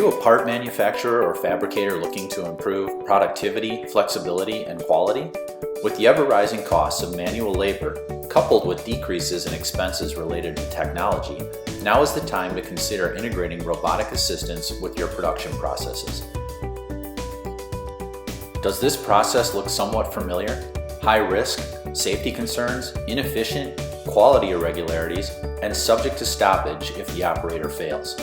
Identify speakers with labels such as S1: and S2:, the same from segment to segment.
S1: you a part manufacturer or fabricator looking to improve productivity, flexibility, and quality? With the ever-rising costs of manual labor, coupled with decreases in expenses related to technology, now is the time to consider integrating robotic assistance with your production processes. Does this process look somewhat familiar? High risk, safety concerns, inefficient, quality irregularities, and subject to stoppage if the operator fails.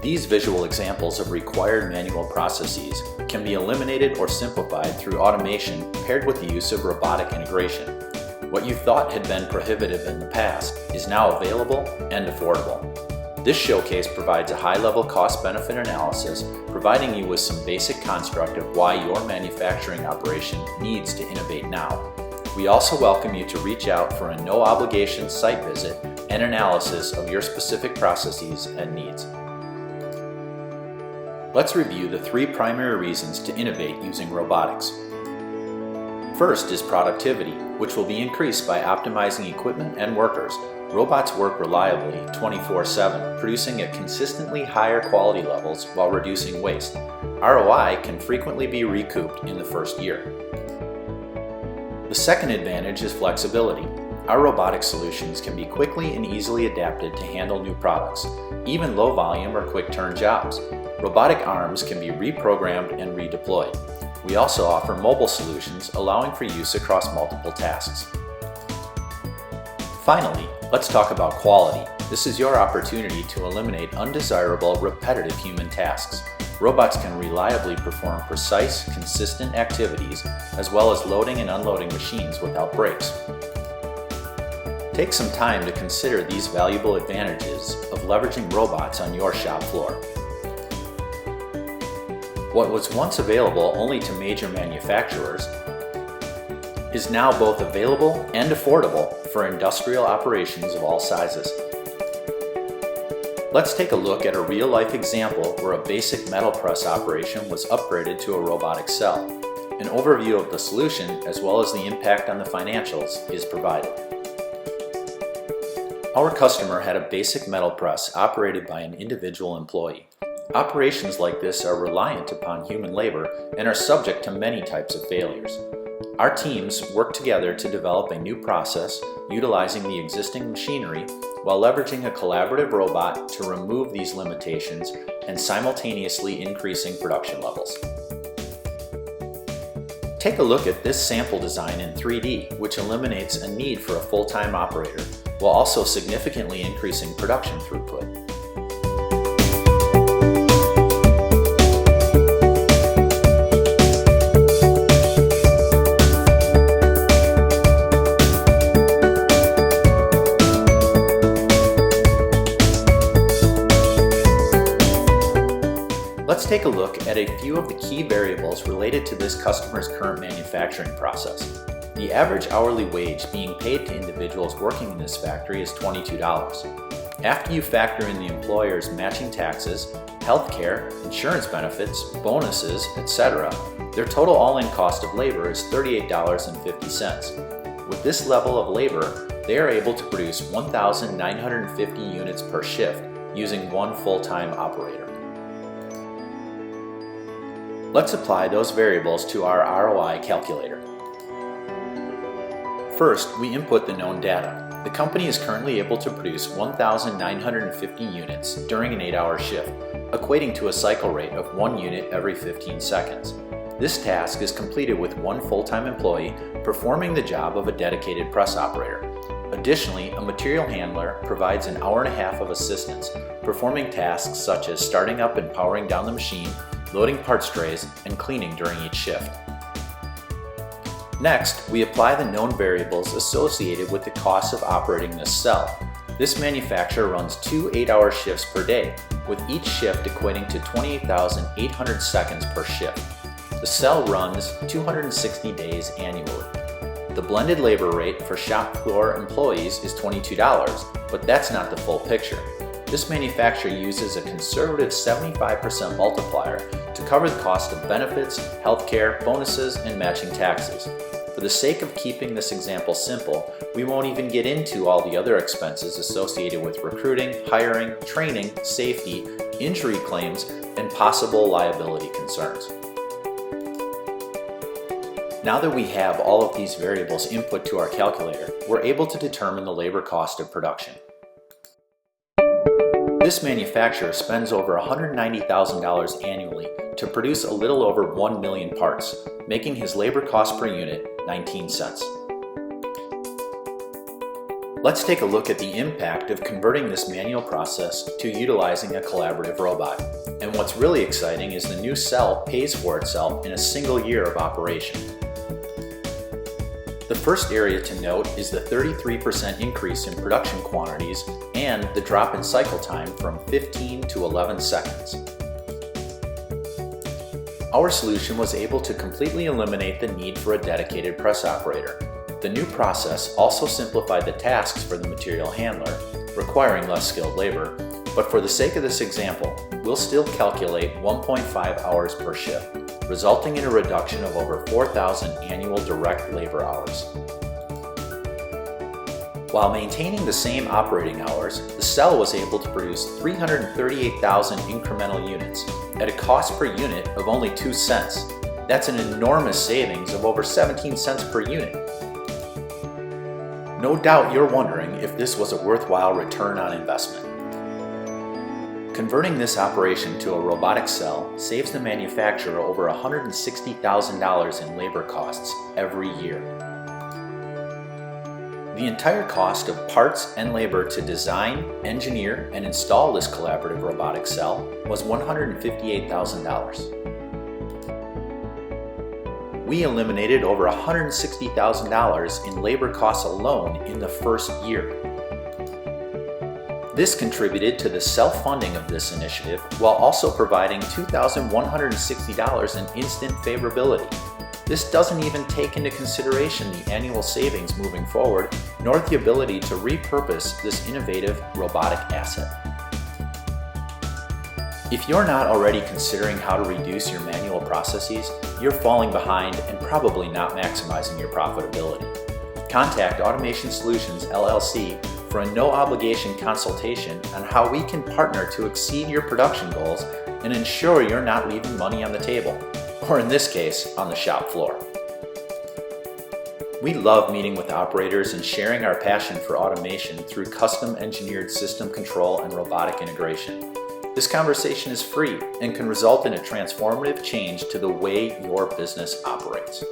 S1: These visual examples of required manual processes can be eliminated or simplified through automation paired with the use of robotic integration. What you thought had been prohibitive in the past is now available and affordable. This showcase provides a high-level cost-benefit analysis, providing you with some basic construct of why your manufacturing operation needs to innovate now. We also welcome you to reach out for a no-obligation site visit and analysis of your specific processes and needs. Let's review the 3 primary reasons to innovate using robotics. First is productivity, which will be increased by optimizing equipment and workers. Robots work reliably 24/7, producing at consistently higher quality levels while reducing waste. ROI can frequently be recouped in the first year. The second advantage is flexibility. Our robotic solutions can be quickly and easily adapted to handle new products, even low volume or quick turn jobs. Robotic arms can be reprogrammed and redeployed. We also offer mobile solutions allowing for use across multiple tasks. Finally, let's talk about quality. This is your opportunity to eliminate undesirable, repetitive human tasks. Robots can reliably perform precise, consistent activities, as well as loading and unloading machines without breaks. Take some time to consider these valuable advantages of leveraging robots on your shop floor. What was once available only to major manufacturers is now both available and affordable for industrial operations of all sizes. Let's take a look at a real-life example where a basic metal press operation was upgraded to a robotic cell. An overview of the solution, as well as the impact on the financials, is provided. Our customer had a basic metal press operated by an individual employee. Operations like this are reliant upon human labor and are subject to many types of failures. Our teams work together to develop a new process utilizing the existing machinery while leveraging a collaborative robot to remove these limitations and simultaneously increasing production levels. Take a look at this sample design in 3D, which eliminates a need for a full-time operator while also significantly increasing production throughput. Let's take a look at a few of the key variables related to this customer's current manufacturing process. The average hourly wage being paid to individuals working in this factory is $22. After you factor in the employer's matching taxes, healthcare, insurance benefits, bonuses, etc., their total all-in cost of labor is $38.50. With this level of labor, they are able to produce 1,950 units per shift using one full-time operator. Let's apply those variables to our ROI calculator. First, we input the known data. The company is currently able to produce 1,950 units during an 8-hour shift, equating to a cycle rate of 1 unit every 15 seconds. This task is completed with one full-time employee performing the job of a dedicated press operator. Additionally, a material handler provides an hour and a half of assistance, performing tasks such as starting up and powering down the machine, loading parts trays, and cleaning during each shift. Next, we apply the known variables associated with the cost of operating this cell. This manufacturer runs 2 8-hour shifts per day, with each shift equating to 28,800 seconds per shift. The cell runs 260 days annually. The blended labor rate for shop floor employees is $22, but that's not the full picture. This manufacturer uses a conservative 75% multiplier to cover the cost of benefits, healthcare, bonuses, and matching taxes. For the sake of keeping this example simple, we won't even get into all the other expenses associated with recruiting, hiring, training, safety, injury claims, and possible liability concerns. Now that we have all of these variables input to our calculator, we're able to determine the labor cost of production. This manufacturer spends over $190,000 annually to produce a little over 1 million parts, making his labor cost per unit 19 cents. Let's take a look at the impact of converting this manual process to utilizing a collaborative robot. And what's really exciting is the new cell pays for itself in a single year of operation. The first area to note is the 33% increase in production quantities and the drop in cycle time from 15 to 11 seconds. Our solution was able to completely eliminate the need for a dedicated press operator. The new process also simplified the tasks for the material handler, requiring less skilled labor, but for the sake of this example, we'll still calculate 1.5 hours per shift, resulting in a reduction of over 4,000 annual direct labor hours. While maintaining the same operating hours, the cell was able to produce 338,000 incremental units at a cost per unit of only 2 cents. That's an enormous savings of over 17 cents per unit. No doubt you're wondering if this was a worthwhile return on investment. Converting this operation to a robotic cell saves the manufacturer over $160,000 in labor costs every year. The entire cost of parts and labor to design, engineer, and install this collaborative robotic cell was $158,000. We eliminated over $160,000 in labor costs alone in the first year. This contributed to the self-funding of this initiative while also providing $2,160 in instant favorability. This doesn't even take into consideration the annual savings moving forward, nor the ability to repurpose this innovative robotic asset. If you're not already considering how to reduce your manual processes, you're falling behind and probably not maximizing your profitability. Contact Automation Solutions LLC for a no-obligation consultation on how we can partner to exceed your production goals and ensure you're not leaving money on the table, or in this case, on the shop floor. We love meeting with operators and sharing our passion for automation through custom-engineered system control and robotic integration. This conversation is free and can result in a transformative change to the way your business operates.